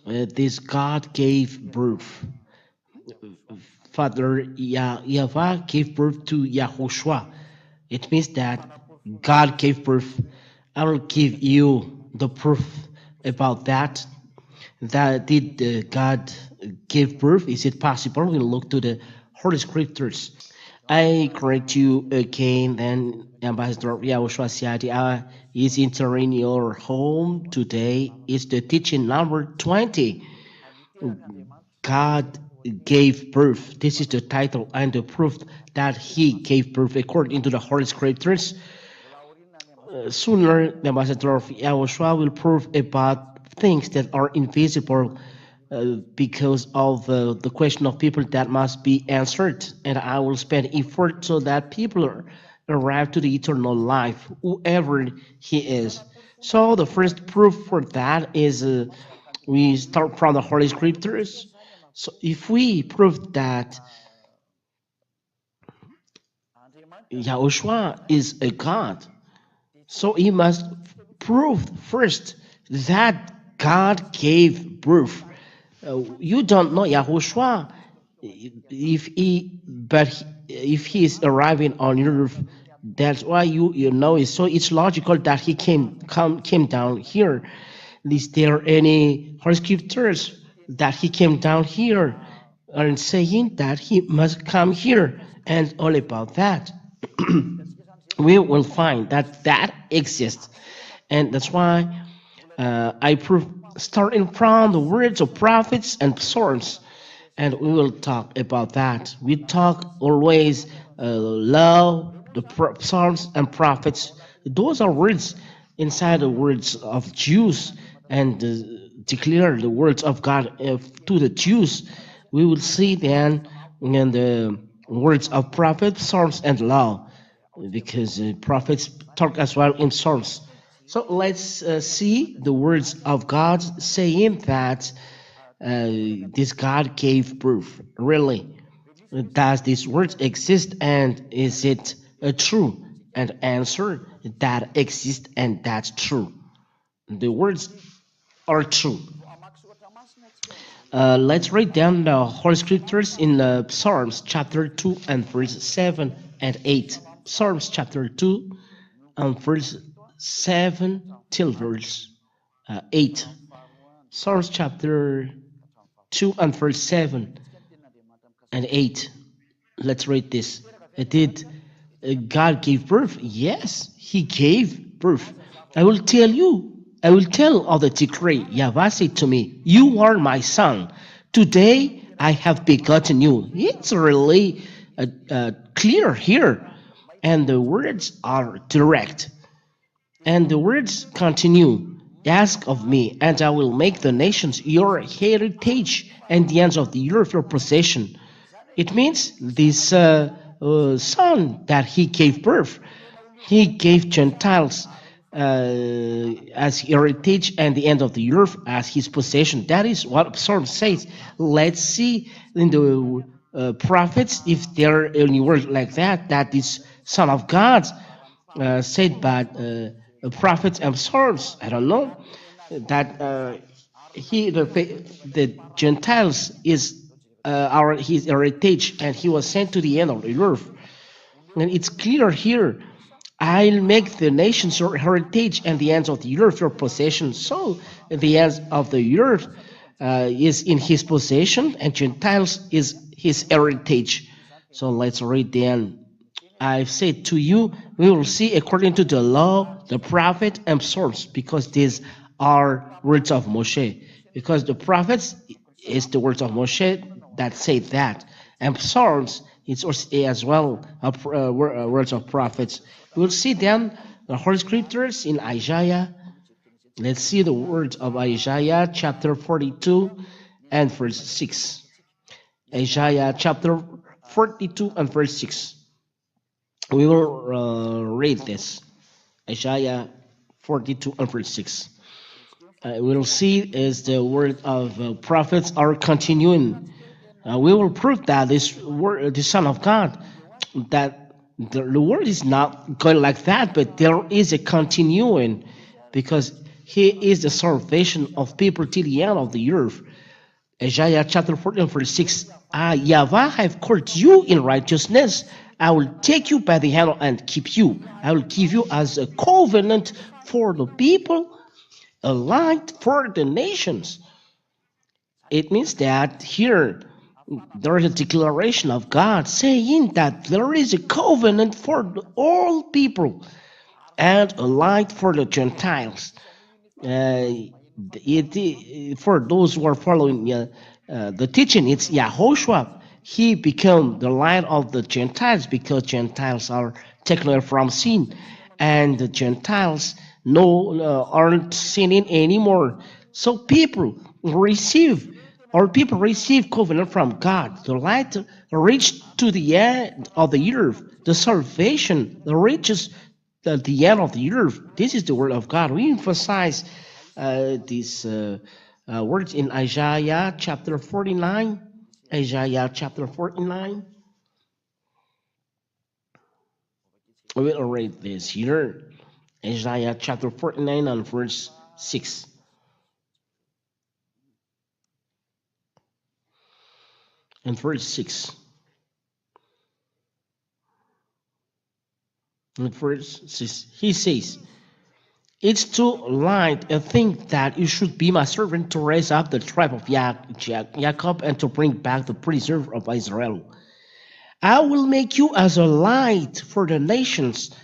This God gave birth. Father Yahweh gave birth to Yahushua. It means that God gave birth. I will give you the proof about that. That did God give birth? Is it possible? We'll look to the Holy Scriptures. I correct you again, then Ambassador Yahushua Siadi is entering your home today. It's the teaching number 20. God gave birth. This is the title and the proof that He gave birth according to the Holy Scriptures. Sooner, the Ambassador of Yahushua will prove about things that are invisible because of the question of people that must be answered. And I will spend effort so that people arrive to the eternal life, whoever he is. So the first proof for that is we start from the Holy Scriptures. So if we prove that Yahushua is a God, so he must prove first that God gave birth. You don't know Yahushua if he is arriving on earth. That's why you know it. So it's logical that he came down here. Is there any Holy Scriptures that he came down here and saying that he must come here and all about that? We will find that that exists, and that's why I prove starting from the words of prophets and psalms, and we will talk about that. We talk always law, the psalms and prophets. Those are words inside the words of Jews, and declare the words of God to the Jews. We will see then in the words of prophets, psalms, and law, because prophets talk as well in psalms. So let's see the words of God saying that this God gave birth. Really, does these words exist, and is it true? And answer that exists and that's true. The words are true. Let's read down the Holy Scriptures in Psalms chapter 2 and verse 7 and 8. Psalms chapter 2 and verse 7 till verse 8. Psalms chapter 2 and verse 7 and 8. Let's read this. Did God give birth? Yes, He gave birth. I will tell you, I will tell of the decree. Yahweh said to me, "You are my son. Today I have begotten you." It's really clear here. And the words are direct. And the words continue. Ask of me, and I will make the nations your heritage and the ends of the earth your possession. It means this son that he gave birth, he gave Gentiles as heritage and the end of the earth as his possession. That is what Psalm says. Let's see in the prophets if there are any word like that, that is Son of God said by prophets and psalms. I don't know that the Gentiles is his heritage, and he was sent to the end of the earth. And it's clear here. I'll make the nations your heritage and the ends of the earth your possession. So the ends of the earth is in his possession, and Gentiles is his heritage. So let's read then. I've said to you, we will see according to the law, the prophet, and psalms, because these are words of Moshe. Because the prophets is the words of Moshe that say that, and psalms is as well words of prophets. We'll see then the Holy Scriptures in Isaiah. Let's see the words of Isaiah chapter 42 and verse 6. Isaiah chapter 42 and verse 6. We will read this. Isaiah 42 and verse 6. We will see as the word of prophets are continuing. We will prove that this word, the Son of God, that the word is not going like that, but there is a continuing, because He is the salvation of people till the end of the earth. Isaiah chapter 14, verse 6. Yahweh have called you in righteousness. I will take you by the hand and keep you. I will give you as a covenant for the people, a light for the nations. It means that here there is a declaration of God saying that there is a covenant for all people and a light for the Gentiles. For those who are following the teaching, it's YAHOSHUAH. He became the light of the Gentiles because Gentiles are taken away from sin, and the Gentiles aren't sinning anymore. So people receive covenant from God. The light reached to the end of the earth. The salvation reaches the end of the earth. This is the word of God. We emphasize these words in Isaiah chapter 49. Isaiah chapter 49. We will read this here. Isaiah chapter 49 and verse 6. And verse 6. And verse 6. He says, it's too light a thing that you should be my servant to raise up the tribe of Jacob and to bring back the preserve of Israel. I will make you as a light for the nations,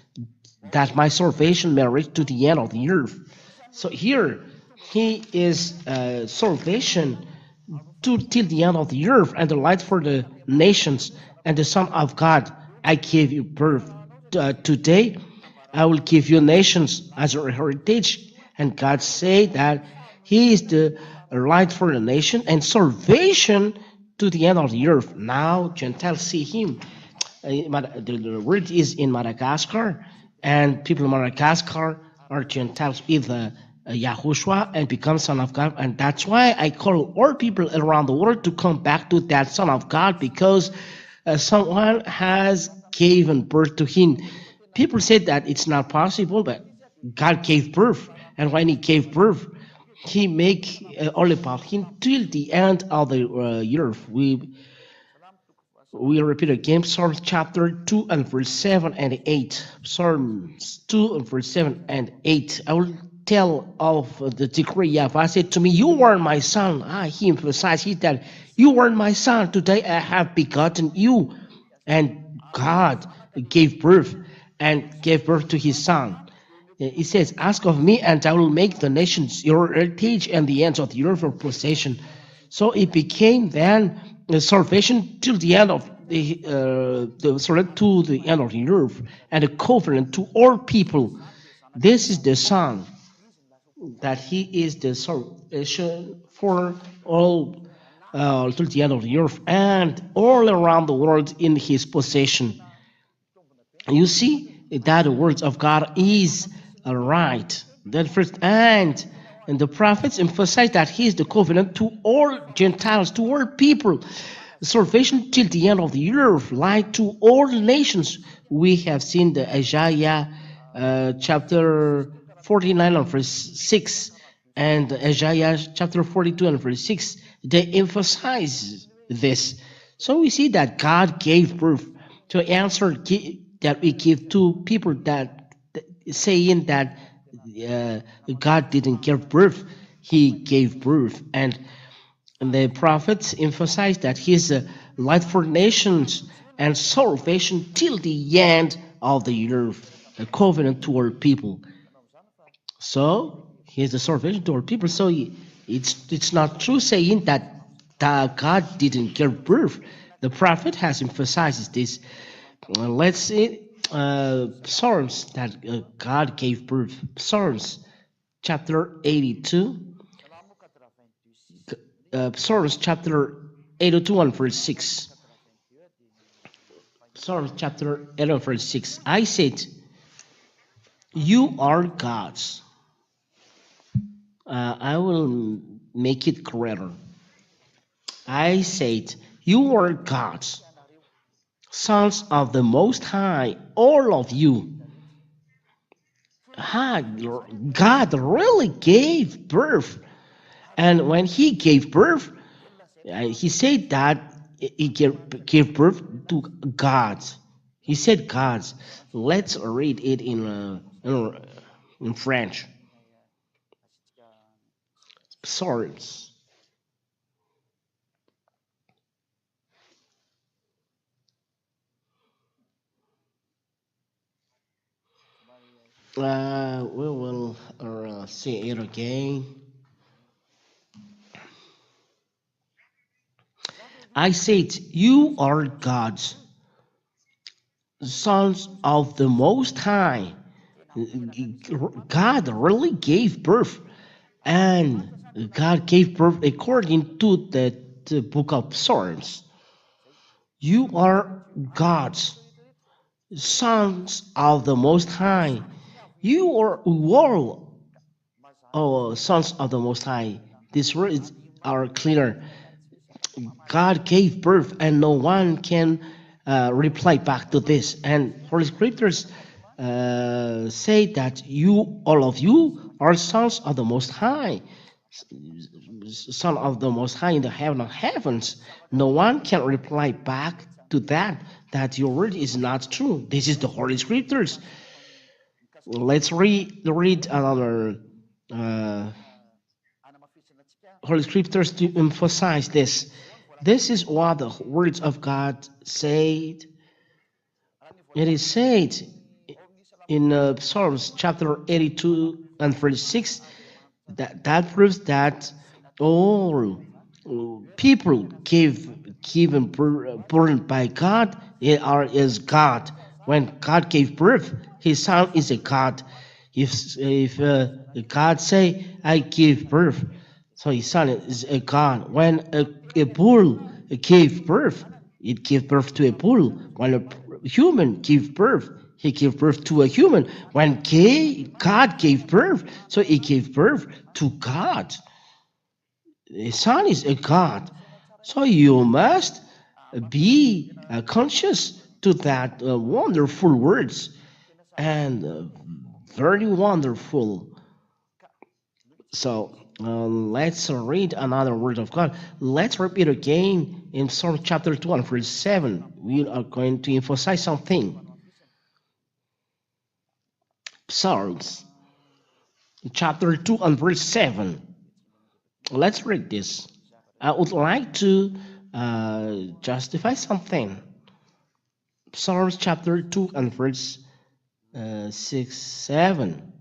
that my salvation may reach to the end of the earth. So here, he is salvation till the end of the earth, and the light for the nations, and the Son of God. I gave you birth today. I will give you nations as a heritage. And God said that he is the light for the nation and salvation to the end of the earth. Now Gentiles see him. The word is in Madagascar, and people in Madagascar are Gentiles with YAHOSHUAH and become Son of God. And that's why I call all people around the world to come back to that Son of God, because someone has given birth to him. People say that it's not possible, but God gave birth. And when he gave birth, he make all about him till the end of the earth. We repeat again, Psalms chapter 2 and verse 7 and 8. Psalms 2 and verse 7 and 8. I will tell of the decree. Yahweh said to me, you are my son. He emphasized that you are my son. Today I have begotten you. And God gave birth to his son. It says, ask of me and I will make the nations your heritage and the ends of the earth your possession. So it became then the salvation till the end of to the end of the earth, and a covenant to all people. This is the Son, that he is the salvation for all till the end of the earth and all around the world in his possession. You see that the words of God is right. That first, and the prophets emphasize that he is the covenant to all Gentiles, to all people, salvation till the end of the earth, light to all nations. We have seen the Isaiah chapter 49 and verse 6 and Isaiah chapter 42 and verse 6. They emphasize this. So we see that God gave birth to answer that we give to people that saying that God didn't give birth, he gave birth. And the prophets emphasize that he is a light for nations and salvation till the end of the earth, a covenant to our people. So he is the salvation to our people. So it's not true saying that God didn't give birth. The prophet has emphasized this. Let's see Psalms that God gave birth. Psalms chapter 82. Psalms chapter 82 and verse 6. Psalms chapter 82 verse 6. I said, you are gods. I will make it clearer. I said, you are gods, sons of the Most High, all of you. ah, God really gave birth. And when he gave birth, he said that he gave birth to gods. He said gods. Let's read it in French. Psalms. We will see it again. I said, you are gods, sons of the Most High. God really gave birth, and God gave birth according to the book of Psalms. You are gods, sons of the Most High. You are world, oh, sons of the Most High. These words are clear. God gave birth, and no one can reply back to this. And Holy Scriptures say that you, all of you, are sons of the Most High, son of the Most High in the heaven of heavens. No one can reply back to that. That your word is not true. This is the Holy Scriptures. Let's read another Holy Scriptures to emphasize this. This is what the words of God said. It is said in Psalms chapter 82 and verse 6 that proves that all people given born by God is God. When God gave birth, His Son is a God. If God say, "I give birth," so His Son is a God. When a bull gave birth, it gave birth to a bull. When a human gave birth, he gave birth to a human. When God gave birth, so He gave birth to God. The Son is a God. So you must be conscious to that wonderful words and very wonderful. So let's read another word of God. Let's repeat again in Psalm chapter 2 and verse 7. We are going to emphasize something. Psalms chapter 2 and verse 7. Let's read this. I would like to justify something. Psalms chapter 2 and verse 6, 7.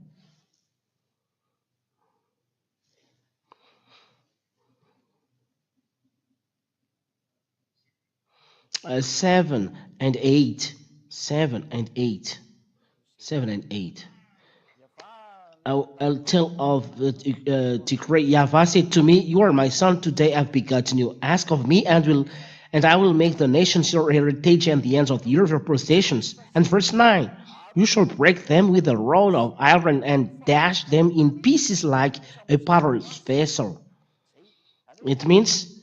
7 and 8. 7 and 8. 7 and 8. I'll tell of the great Yahweh said to me, "You are my son, today I've begotten you. Ask of me, and I will make the nations your heritage and the ends of the earth your possessions." And verse 9, "You shall break them with a rod of iron and dash them in pieces like a potter's vessel." It means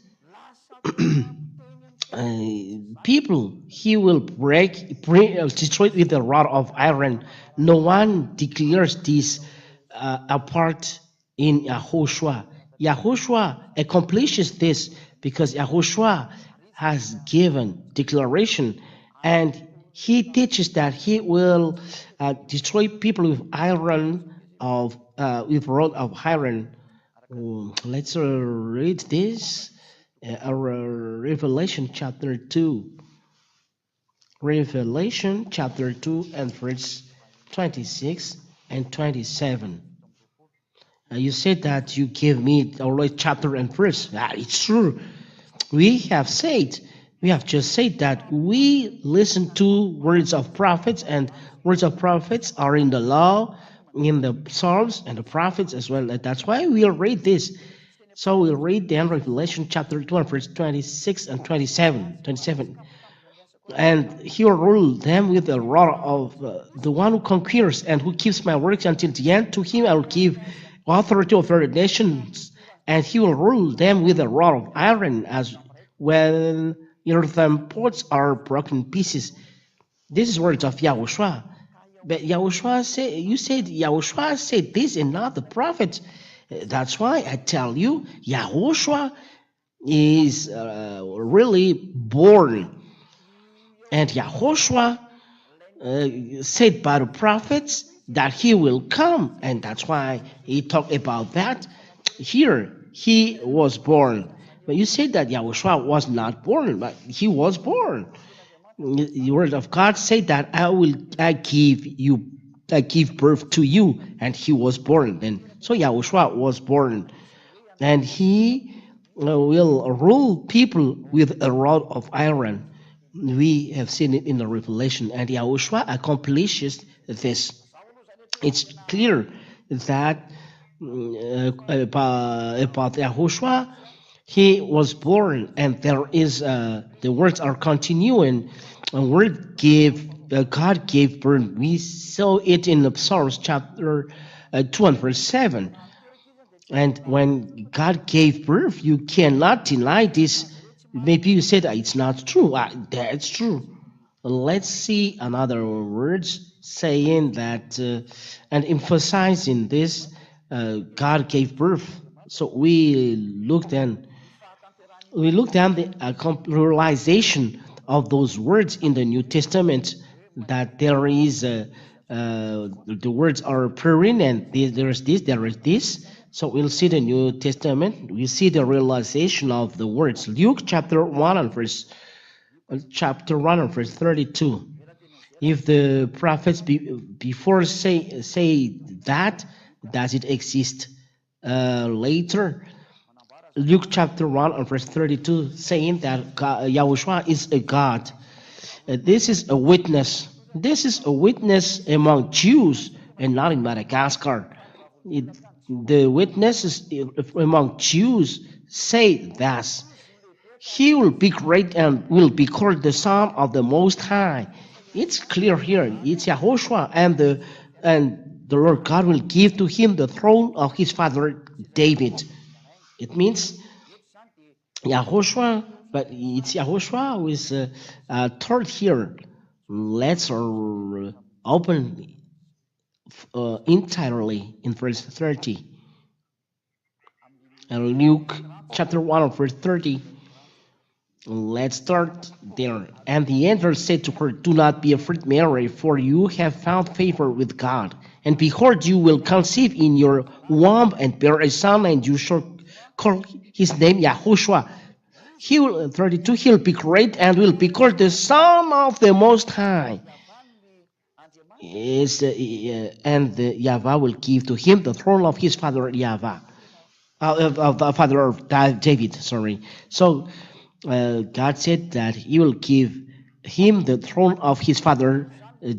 people he will destroy with a rod of iron. No one declares this apart in YAHOSHUAH. YAHOSHUAH accomplishes this because YAHOSHUAH has given declaration, and he teaches that he will destroy people with iron of with rod of iron. Let's read this. Revelation chapter 2. Revelation chapter 2 and verse 26 and 27. You said that you give me always chapter and verse. It's true. We have just said that we listen to words of prophets, and words of prophets are in the law, in the Psalms, and the prophets as well. That's why we'll read this. So we'll read then Revelation chapter 2 verse 26 and 27. And he will rule them with the rod of the one who conquers and who keeps my works until the end. To him I will give authority over the nations, and he will rule them with a rod of iron, as when earthen pots are broken in pieces. This is words of YAHOSHUAH. But Yahushua said, you said Yahushua said this and not the prophet. That's why I tell you, Yahushua is really born. And Yahushua said by the prophets that he will come. And that's why he talked about that. Here, he was born. But you said that Yahushua was not born, but he was born. The word of God said that I give birth to you, and he was born. And so Yahushua was born, and he will rule people with a rod of iron. We have seen it in the Revelation, and Yahushua accomplishes this. It's clear that about Yahushua, he was born, and there is the words are continuing. A word gave God gave birth. We saw it in the Psalms chapter 2 and verse 7. And when God gave birth, you cannot deny this. Maybe you said it's not true. That's true. Let's see another words saying that and emphasizing this. God gave birth. So we looked at the realization of those words in the New Testament, that there is the words are pairing, and there is this, there is this. So we'll see the New Testament. We see the realization of the words. Luke chapter 1 and verse 32. If the prophets before say that, does it exist later? Luke chapter 1 and verse 32 saying that Yahushua is a God. This is a witness. This is a witness among Jews and not in Madagascar. The witnesses among Jews say thus: he will be great and will be called the Son of the Most High. It's clear here. It's Yahushua, and the Lord God will give to him the throne of his father David. It means Yahushua, but it's Yahushua who is told here. Let's open entirely in verse 30. And Luke chapter 1 verse 30. Let's start there. And the angel said to her, do not be afraid, Mary, for you have found favor with God. And behold, you will conceive in your womb and bear a son, and you shall call his name Yahushua. He will 32. He'll be great and will be called the Son of the Most High. And Yahweh will give to him the throne of his father Yahweh, of the father of David. Sorry. So God said that he will give him the throne of his father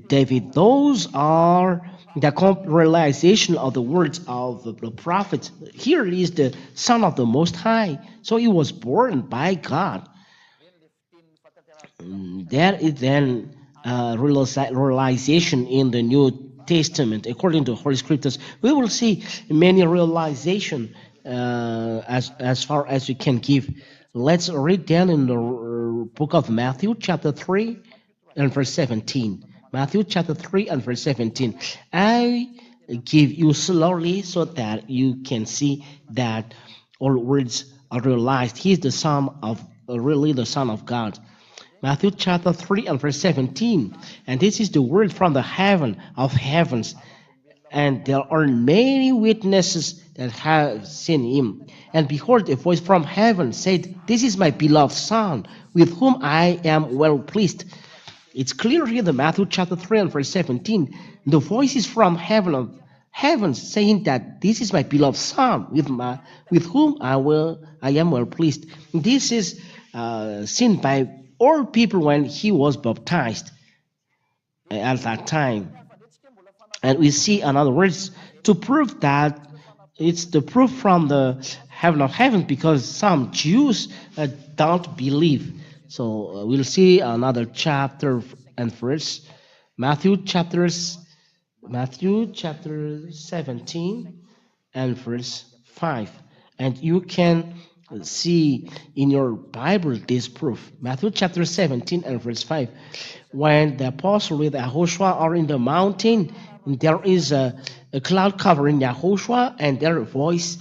David. Those are the realization of the words of the prophet. Here is the Son of the Most High. So he was born by God. There is then realization in the New Testament according to Holy Scriptures. We will see many realization as far as we can give. Let's read down in the book of Matthew chapter 3 and verse 17. Matthew chapter 3 and verse 17. I give you slowly so that you can see that all words are realized. He is the Son of really the Son of God. Matthew chapter 3 and verse 17. And this is the word from the heaven of heavens. And there are many witnesses that have seen him. And behold, a voice from heaven said, this is my beloved Son, with whom I am well pleased. It's clear here in Matthew chapter 3 and verse 17. The voice is from heaven saying that this is my beloved Son, with whom I am well pleased. This is seen by all people when he was baptized at that time. And we see, in other words, to prove that it's the proof from the heaven of heaven, because some Jews don't believe. So we'll see another chapter and verse, Matthew chapter 17 and verse 5. And you can See in your Bible this proof. Matthew chapter 17 and verse 5. When the apostle with Yahushua are in the mountain, there is a cloud covering Yahushua and their voice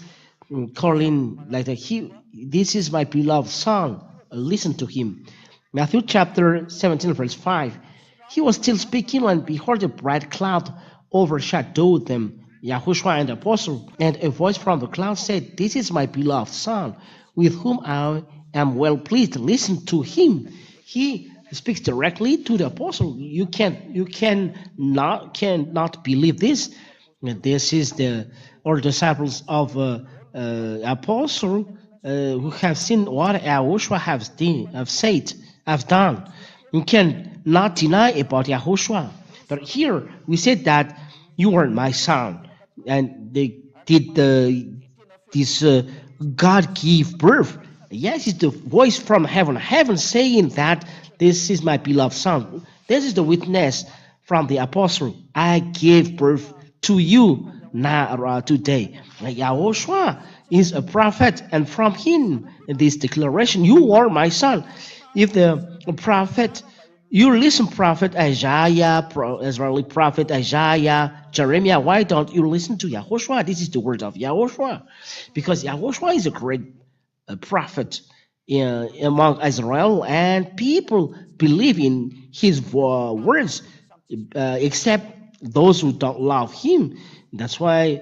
calling like this is my beloved son, listen to him. Matthew chapter 17 verse 5. He was still speaking when behold a bright cloud overshadowed them, Yahushua and the apostle, and a voice from the cloud said, this is my beloved son, with whom I am well pleased. Listen to him. He speaks directly to the apostle. You cannot believe this. This is the or disciples of apostle who have seen what Yahushua have done. You cannot deny about Yahushua. But here we said that you are my son, and they did this God give birth. Yes, it's the voice from heaven, heaven saying that this is my beloved son. This is the witness from the apostle. I gave birth to you now today. Yahushua is a prophet, and from him this declaration, you are my son. If the prophet, you listen, prophet Isaiah, Israeli prophet Isaiah, Jeremiah, why don't you listen to Yahushua? This is the word of Yahushua, because Yahushua is a great prophet among Israel, and people believe in his words, except those who don't love him. That's why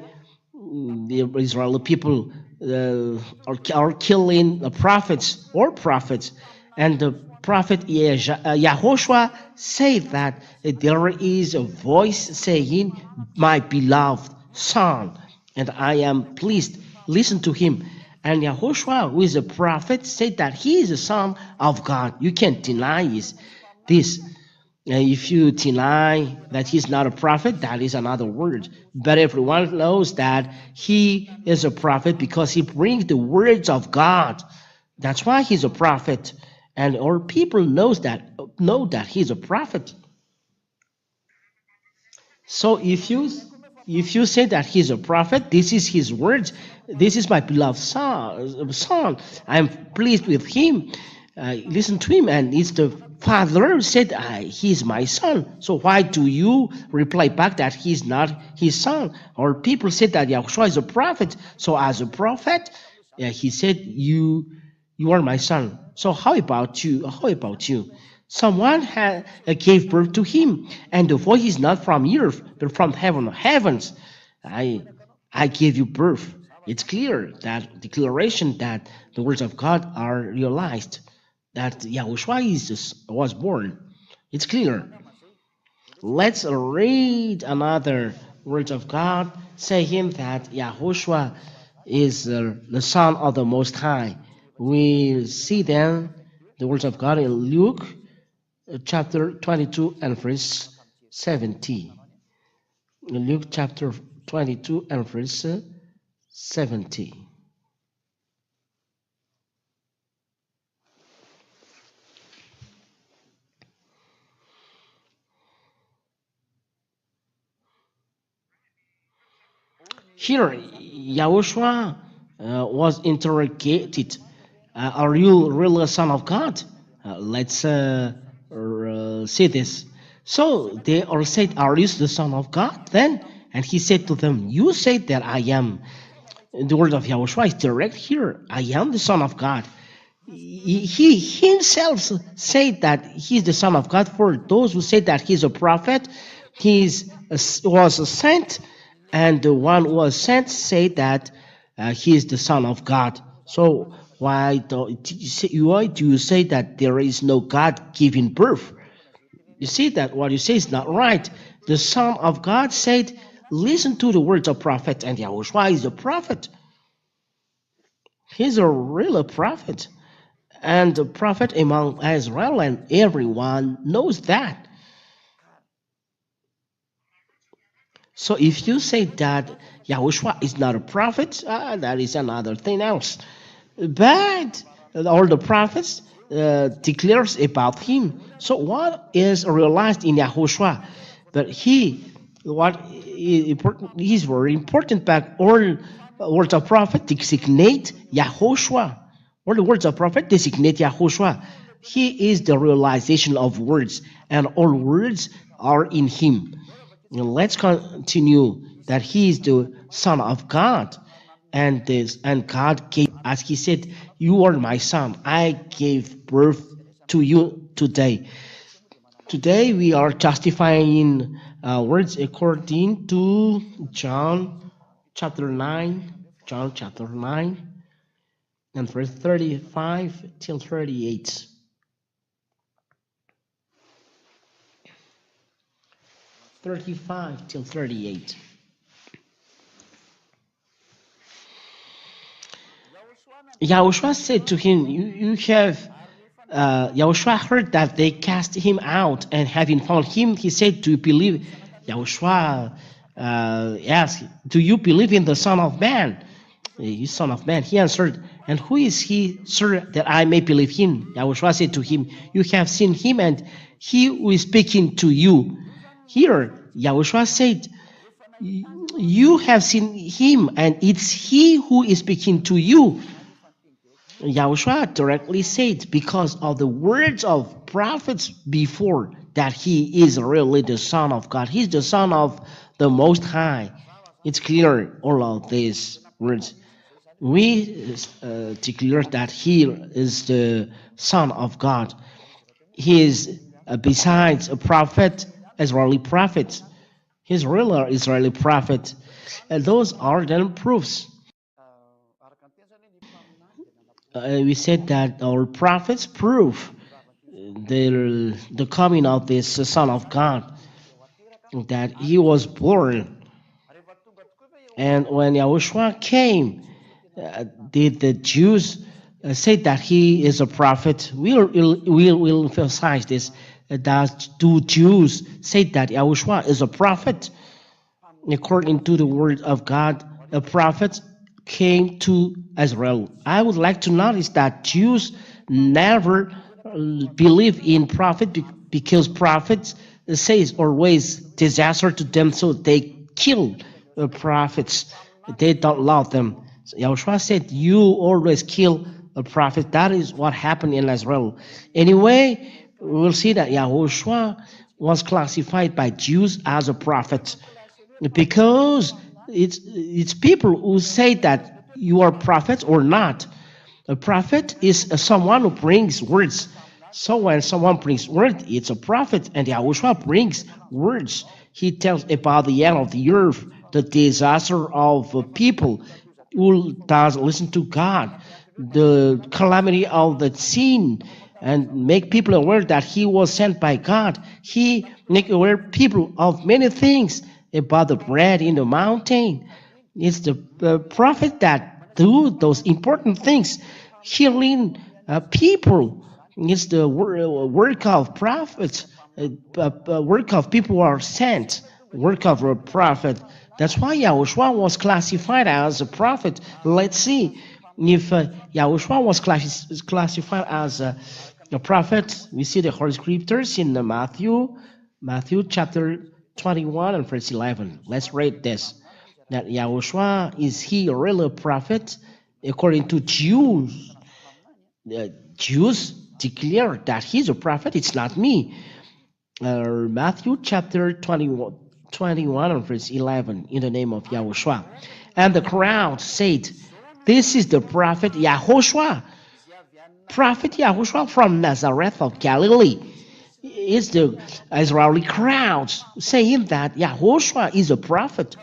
the Israeli people are killing the prophets or prophets. And the prophet Yahushua said that there is a voice saying, my beloved son, and I am pleased. Listen to him. And Yahushua, who is a prophet, said that he is the son of God. You can't deny this. If you deny that he's not a prophet, that is another word. But everyone knows that he is a prophet because he brings the words of God. That's why he's a prophet. And our people know that he's a prophet. So if you say that he's a prophet, this is his words. This is my beloved son. I am pleased with him. Listen to him, and it's the father said he's my son. So why do you reply back that he's not his son? Or people said that Yahushua is a prophet. So as a prophet, he said you are my son. So how about you? How about you? Someone gave birth to him, and the voice is not from earth, but from heaven. Heavens, I gave you birth. It's clear that declaration that the words of God are realized, that Yahushua was born. It's clear. Let's read another words of God saying that Yahushua is the Son of the Most High. We see then the words of God in Luke chapter 22 and verse 70. Luke chapter 22 and verse 70. Here, Yahushua was interrogated. Are you really a son of God? Let's say this. So they all said, are you the son of God then? And he said to them, you say that I am. The word of Yahushua is direct here. I am the son of God. He himself said that he's the son of God. For those who say that he's a prophet, he was sent, and the one who was sent said that he is the son of God. So why do you say that there is no God giving birth? You see that what you say is not right. The Son of God said, listen to the words of prophet, and Yahushua is a prophet. He's a real prophet, and a prophet among Israel, and everyone knows that. So if you say that Yahushua is not a prophet, that is another thing else. But all the prophets declares about him. So what is realized in Yahushua? That he's very important, but all words of prophet designate Yahushua. or the words of prophet designate YAHOSHUAH. He is the realization of words, and all words are in him. Now let's continue that he is the Son of God, and God gave, as he said, "You are my son. I gave birth to you today." Today we are justifying words according to John chapter 9, John chapter 9, and verse 35 till 38. 35 till 38. Yahushua said to him, you have Yahushua heard that they cast him out, and having found him, he said, "Do you believe?" Yahushua asked, "Do you believe in the Son of Man?" Son of Man. He answered, "And who is he, sir, that I may believe him?" Yahushua said to him, "You have seen him, and he who is speaking to you." Here, Yahushua said, "You have seen him, and it's he who is speaking to you." Yahushua directly said, because of the words of prophets before, that he is really the Son of God. He's the Son of the Most High. It's clear, all of these words. We declare that he is the Son of God. He is, besides a prophet, Israeli prophet. He's really Israeli prophet. And those are then proofs. We said that our prophets prove the coming of this Son of God, that he was born. And when Yahushua came, did the Jews say that he is a prophet? We'll emphasize this. That do Jews say that Yahushua is a prophet? According to the word of God, a prophet came to Israel. I would like to notice that Jews never believe in prophet because prophets says always disaster to them, so they kill the prophets. They don't love them. So Yahushua said, "You always kill a prophet." That is what happened in Israel. Anyway, we'll see that Yahushua was classified by Jews as a prophet, because it's people who say that you are prophet or not. A prophet is someone who brings words. So when someone brings word, it's a prophet, and Yahushua brings words. He tells about the end of the earth, the disaster of people who does listen to God, the calamity of the sin, and make people aware that he was sent by God. He make aware people of many things about the bread in the mountain. It's the prophet that do those important things, healing people. It's the work of prophets, work of people who are sent, work of a prophet. That's why Yahushua was classified as a prophet. Let's see if Yahushua was classified as a prophet. We see the Holy Scriptures in Matthew chapter 21 and verse 11. Let's read this. That Yahushua, is he really a prophet? According to Jews, Jews declare that he's a prophet. It's not me. Matthew chapter 21 and verse 11, in the name of Yahushua. And the crowd said, "This is the prophet YAHOSHUAH." Prophet Yahushua from Nazareth of Galilee. It's the Israeli crowds saying that Yahushua is a prophet.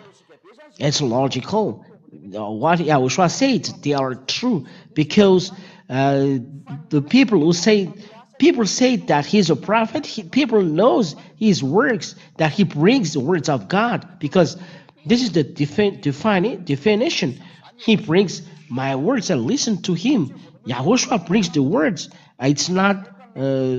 It's logical. What Yahushua said, they are true, because the people say that he's a prophet. People knows his works, that he brings the words of God, because this is the definition. He brings my words and listen to him. Yahushua brings the words. It's not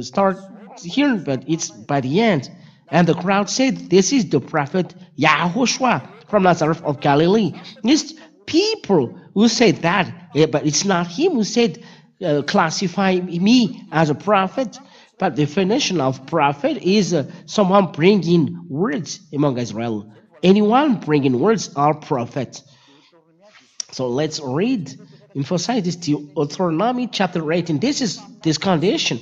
start here, but it's by the end. And the crowd said, "This is the prophet Yahushua from Nazareth of Galilee." It's people who say that, but it's not him who said, "Classify me as a prophet." But the definition of prophet is someone bringing words among Israel. Anyone bringing words are prophet. So let's read emphasize this Deuteronomy chapter 18. This is this condition.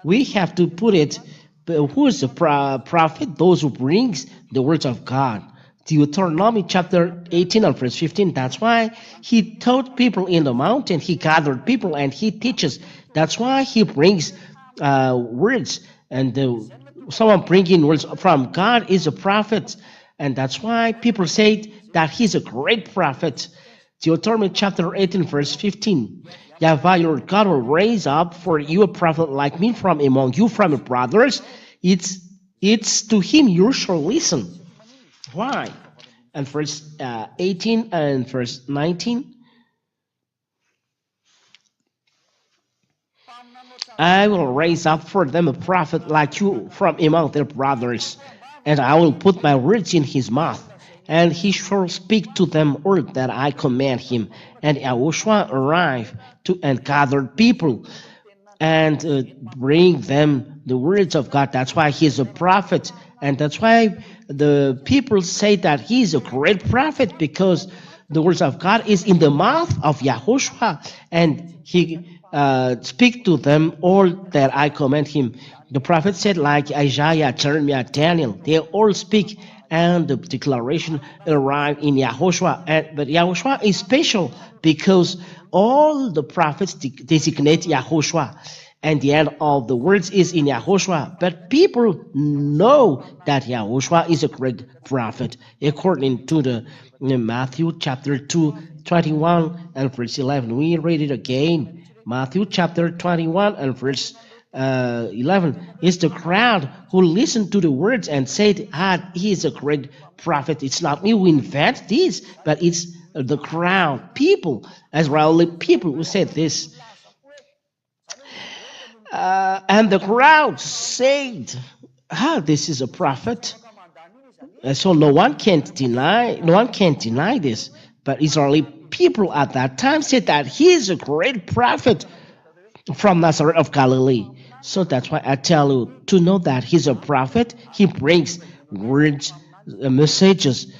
We have to put it. Who is the prophet? Those who brings the words of God. Deuteronomy chapter 18 and verse 15. That's why he taught people in the mountain. He gathered people and he teaches. That's why he brings words. And someone bringing words from God is a prophet. And that's why people say that he's a great prophet. Deuteronomy chapter 18 verse 15. Yahweh your God will raise up for you a prophet like me from among you, from your brothers. It's to him you shall listen. Why? And verse 18 and verse 19. I will raise up for them a prophet like you from among their brothers, and I will put my words in his mouth, and he shall speak to them all that I command him. And YAHOSHUAH arrived to and gathered people and bring them the words of God. That's why he's a prophet, and that's why the people say that he's a great prophet, because the words of God is in the mouth of YAHOSHUAH, and he speak to them all that I command him. The prophet said, like Isaiah, Jeremiah, Daniel, they all speak, and the declaration arrived in YAHOSHUAH. But YAHOSHUAH is special because all the prophets designate YAHOSHUAH, and the end of the words is in YAHOSHUAH. But people know that YAHOSHUAH is a great prophet, according to the Matthew chapter 2, 21 and verse 11. We read it again. Matthew chapter 21 and verse 11 is the crowd who listened to the words and said, he is a great prophet. It's not me who invent this, but it's the crowd, people, Israeli people who said this. And the crowd said, this is a prophet. So no one can deny this. But Israeli people at that time said that he is a great prophet from Nazareth of Galilee. So that's why I tell you to know that he's a prophet. He brings words, messages.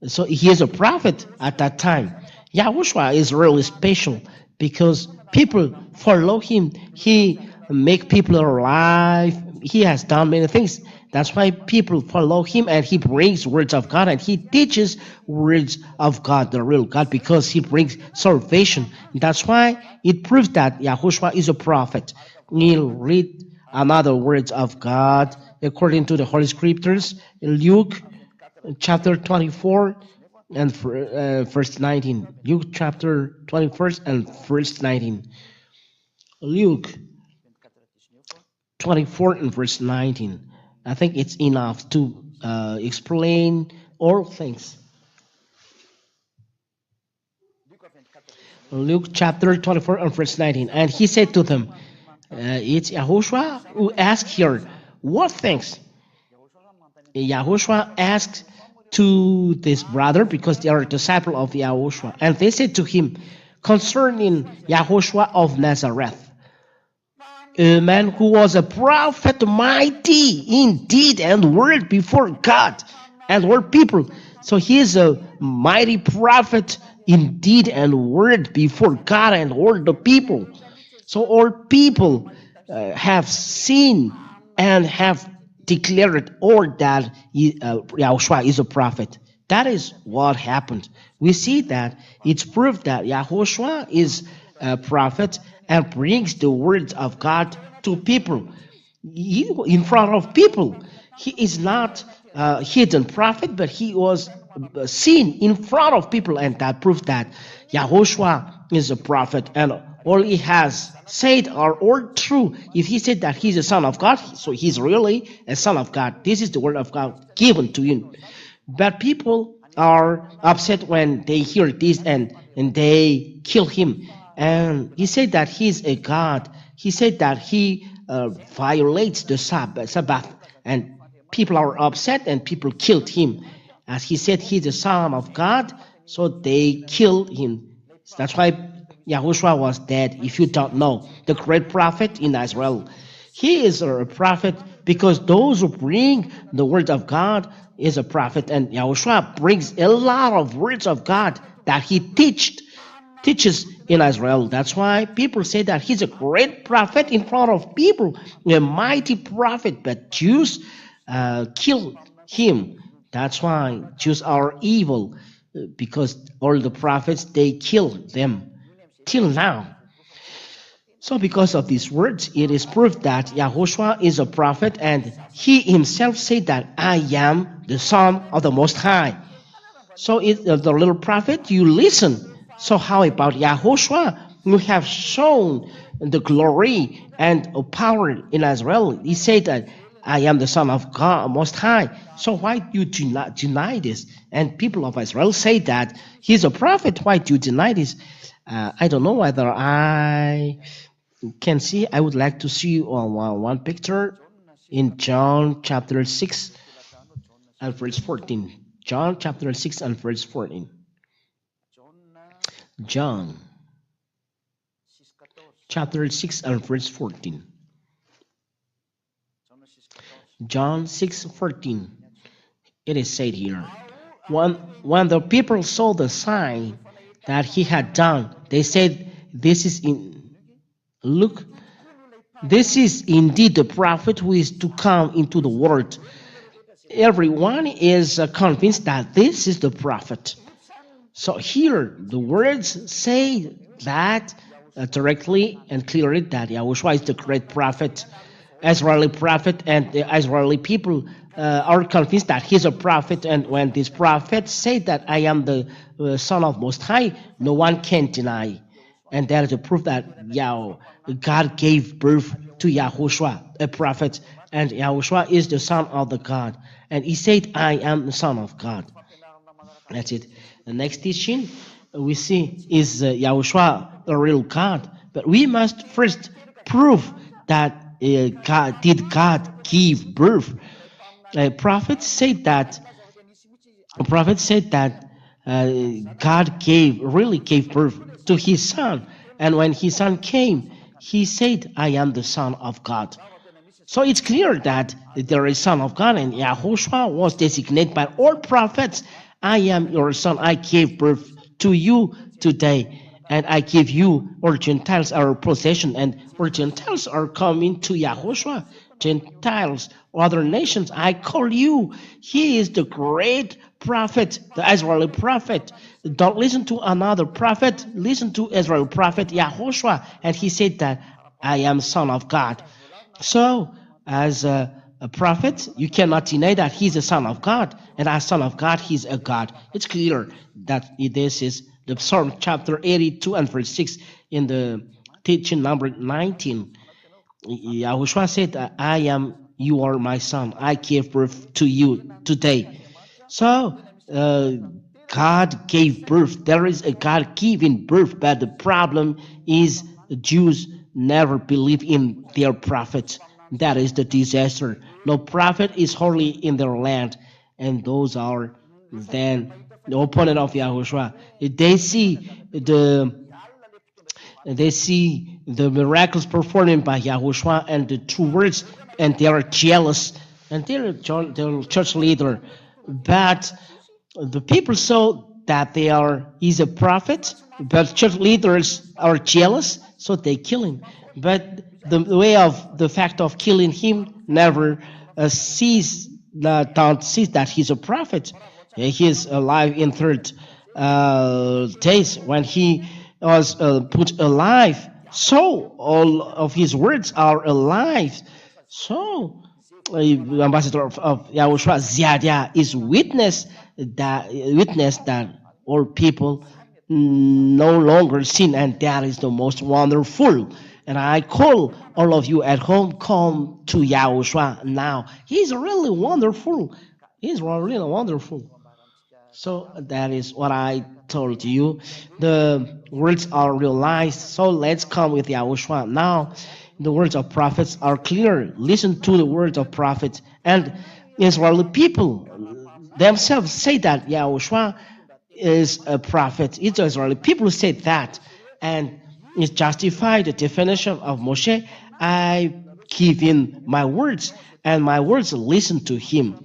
So he is a prophet at that time. YAHOSHUAH is really special because people follow him. He make people alive. He has done many things. That's why people follow him, and he brings words of God, and he teaches words of God, the real God, because he brings salvation. That's why it proves that YAHOSHUAH is a prophet. We'll read another words of God according to the Holy Scriptures. Luke chapter 24 and verse 19. Luke chapter 21 and verse 19. Luke 24 and verse 19. I think it's enough to explain all things. Luke chapter 24 and verse 19. And he said to them, it's YAHOSHUAH who asked here, what things? YAHOSHUAH asked to this brother because they are a disciple of YAHOSHUAH. And they said to him, concerning YAHOSHUAH of Nazareth, a man who was a prophet mighty in deed and word before God and all people. So he is a mighty prophet in deed and word before God and all the people. So all people have seen and have declared all that YAHOSHUAH is a prophet. That is what happened. We see that it's proof that YAHOSHUAH is a prophet and brings the words of God to people. In front of people. He is not a hidden prophet, but he was seen in front of people, and that proves that YAHOSHUAH is a prophet, and all he has said are all true. If he said that he's a son of God, so he's really a son of God. This is the word of God given to him. But people are upset when they hear this and they kill him. And he said that he's a God. He said that he violates the Sabbath. And people are upset and people killed him. As he said he's the son of God, so they killed him. That's why YAHOSHUAH was dead, if you don't know. The great prophet in Israel. He is a prophet because those who bring the word of God is a prophet. And YAHOSHUAH brings a lot of words of God that he teaches in Israel. That's why people say that he's a great prophet in front of people, a mighty prophet, but Jews killed him. That's why Jews are evil, because all the prophets they killed them till now. So because of these words, it is proof that Yahushua is a prophet, and he himself said that I am the Son of the Most High. So the little prophet, you listen. So how about Yahushua? You have shown the glory and power in Israel. He said that I am the Son of God Most High. So why do you deny this? And people of Israel say that he's a prophet. Why do you deny this? I don't know whether I can see. I would like to see one picture in John chapter 6 and verse 14. John chapter 6 and verse 14. John chapter 6 and verse 14. John 6:14. It is said here, when the people saw the sign that he had done, they said, Look, this is indeed the prophet who is to come into the world. Everyone is convinced that this is the prophet. So here, the words say that directly and clearly that Yahushua is the great prophet, Israeli prophet, and the Israeli people are convinced that he's a prophet. And when this prophet said that I am the Son of Most High, no one can deny. And that is a proof that God gave birth to Yahushua, a prophet, and Yahushua is the Son of the God. And he said, I am the Son of God. That's it. The next teaching we see is Yahushua, the real God. But we must first prove that God give birth. A prophet said that God really gave birth to his son, and when his son came, he said, I am the Son of God. So it's clear that there is Son of God, and Yahushua was designated by all prophets. I am your son. I gave birth to you today, and I give you, or Gentiles, our possession, and or Gentiles are coming to Yahushua. Gentiles, other nations, I call you. He is the great prophet, the Israeli prophet. Don't listen to another prophet. Listen to Israel prophet Yahushua, and he said that I am Son of God. So, as a prophet, you cannot deny that he's a son of God, and as son of God, he's a God. It's clear that this is the Psalm chapter 82 and verse 6 in the teaching number 19. Yahushua said, you are my son. I gave birth to you today. So, God gave birth. There is a God giving birth, but the problem is the Jews never believe in their prophet. That is the disaster. No prophet is holy in their land, and those are then the opponent of Yahushua. They see the miracles performed by Yahushua and the true words, and they are jealous, and they're church leader. But the people saw that he's a prophet, but church leaders are jealous, so they kill him. But the fact of killing him never don't see that he's a prophet. He is alive in third days when he was put alive. So all of his words are alive. So ambassador of Yahushua Ziadia is witness that all people no longer sin, and that is the most wonderful. And I call all of you at home, come to Yahushua now. He's really wonderful. He's really wonderful. So that is what I told you. The words are realized. So let's come with Yahushua now. The words of prophets are clear. Listen to the words of prophets. And Israeli people themselves say that Yahushua is a prophet. It's Israeli people say that. And it's justified the definition of Moshe. I give in my words, and my words listen to him.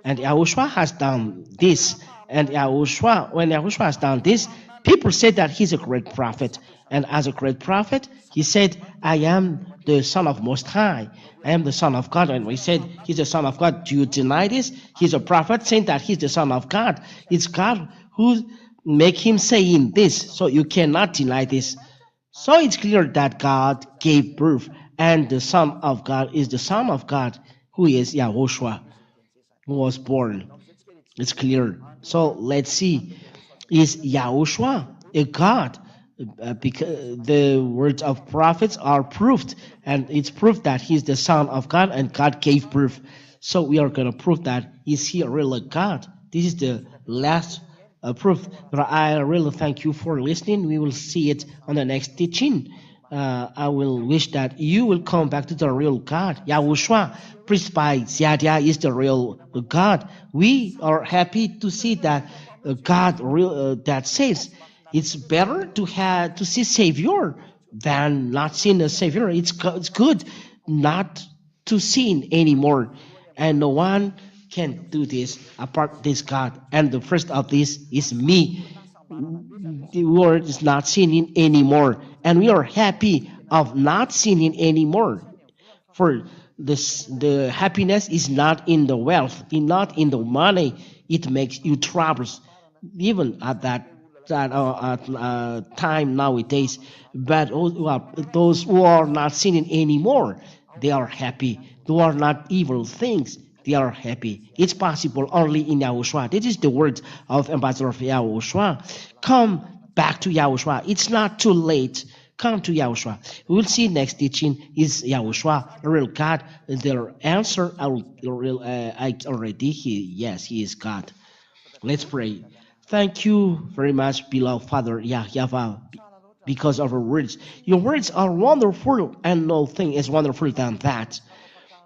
And Yahushua has done this. And when Yahushua has done this, people say that he's a great prophet. And as a great prophet, he said, I am the Son of Most High. I am the Son of God. And we said, he's the Son of God. Do you deny this? He's a prophet saying that he's the Son of God. It's God who make him saying this. So you cannot deny this. So it's clear that God gave birth, and the Son of God is the Son of God, who is YAHOSHUAH, who was born. It's clear. So let's see. Is YAHOSHUAH a God? Because the words of prophets are proved, and it's proof that he's the Son of God and God gave birth. So we are going to prove that is he really God? This is the last proof. But I really thank you for listening. We will see it on the next teaching. I will wish that you will come back to the real God. YAHOSHUAH, preached by Ziadia, is the real God. We are happy to see that God that saves. It's better to have to see Savior than not seeing a Savior. It's good not to sin anymore, and no one can do this apart this God. And the first of this is me. The world is not sinning anymore, and we are happy of not sinning anymore. For this, the happiness is not in the wealth, not in the money. It makes you troubles, even at that time nowadays. But those who are not sinning anymore, they are happy. Those are not evil things. They are happy. It's possible only in YAHOSHUAH. This is the words of Ambassador of YAHOSHUAH. Come back to YAHOSHUAH. It's not too late. Come to YAHOSHUAH. We'll see next teaching is YAHOSHUAH, the real God. Their answer, I already, yes, he is God. Let's pray. Thank you very much, beloved Father Yahweh, because of your words. Your words are wonderful, and no thing is wonderful than that.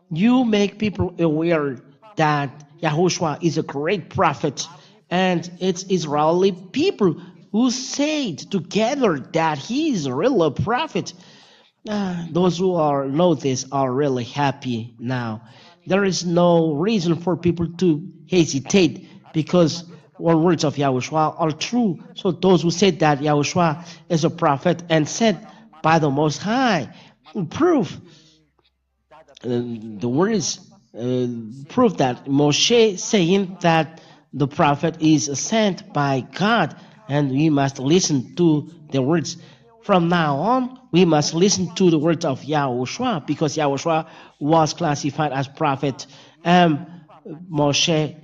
You make people aware that Yahushua is a great prophet, and it's Israeli people who said together that he is really a prophet. Those who know this are really happy now. There is no reason for people to hesitate because one words of Yahushua are true. So those who said that Yahushua is a prophet and sent by the Most High, prove the words prove that Moshe saying that the prophet is sent by God, and we must listen to the words. From now on, we must listen to the words of Yahushua, because Yahushua was classified as prophet. Moshe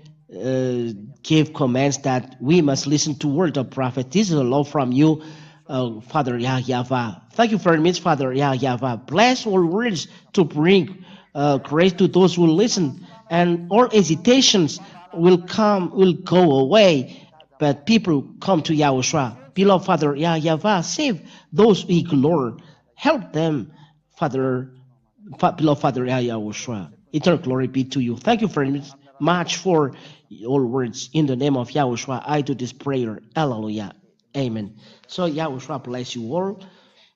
gave commands that we must listen to word of prophet. This is a law from you, Father Yahweh. Thank you very much, Father Yahweh. Bless our words to bring grace to those who listen, and all hesitations will go away. But people come to Yahushua. Beloved Father Yahweh, save those who ignore. Help them, beloved Father Yahushua. Eternal glory be to you. Thank you very much for your words. In the name of Yahushua, I do this prayer. Hallelujah. Amen. So Yahushua bless you all.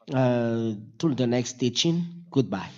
To the next teaching. Goodbye.